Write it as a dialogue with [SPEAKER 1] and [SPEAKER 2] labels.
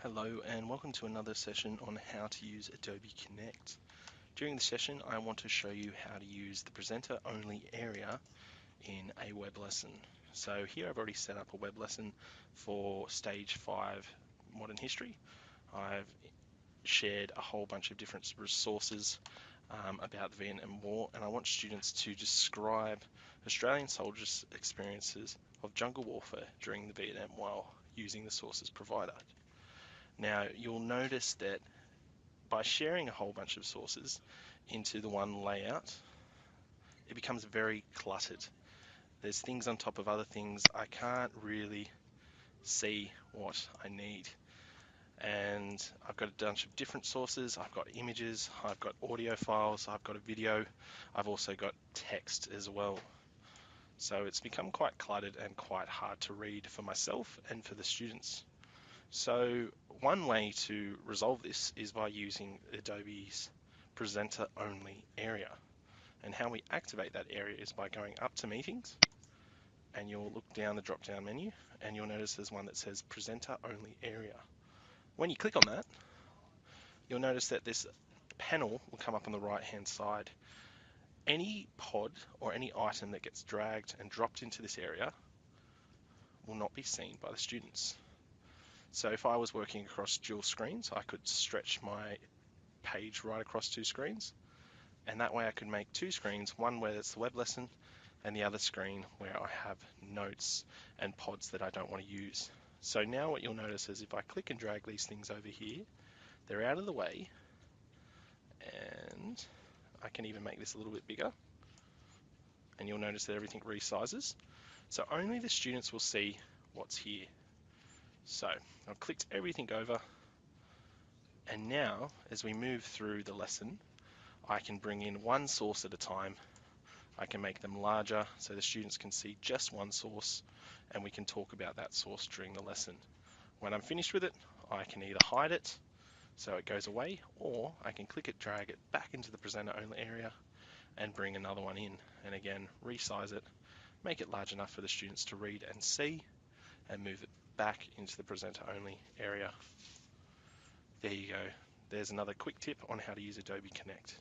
[SPEAKER 1] Hello and welcome to another session on how to use Adobe Connect. During the session, I want to show you how to use the presenter only area in a web lesson. So here I've already set up a web lesson for Stage 5 Modern History. I've shared a whole bunch of different resources about the Vietnam War, and I want students to describe Australian soldiers' experiences of jungle warfare during the Vietnam War using the sources provided. Now, you'll notice that by sharing a whole bunch of sources into the one layout, it becomes very cluttered. There's things on top of other things. I can't really see what I need. And I've got a bunch of different sources. I've got images, I've got audio files, I've got a video, I've also got text as well. So it's become quite cluttered and quite hard to read for myself and for the students. So one way to resolve this is by using Adobe's presenter only area. And how we activate that area is by going up to meetings, and you'll look down the drop down menu and you'll notice there's one that says presenter only area. When you click on that, you'll notice that this panel will come up on the right hand side. Any pod or any item that gets dragged and dropped into this area will not be seen by the students. So if I was working across dual screens, I could stretch my page right across two screens, and that way I could make two screens, one where it's the web lesson and the other screen where I have notes and pods that I don't want to use. So now what you'll notice is if I click and drag these things over here, they're out of the way, and I can even make this a little bit bigger, and you'll notice that everything resizes. So only the students will see what's here. So I've clicked everything over, and now as we move through the lesson, I can bring in one source at a time. I can make them larger so the students can see just one source, and we can talk about that source during the lesson. When I'm finished with it, I can either hide it so it goes away, or I can click it, drag it back into the presenter only area and bring another one in, and again resize it, make it large enough for the students to read and see, and move it back into the presenter only area. There you go. There's another quick tip on how to use Adobe Connect.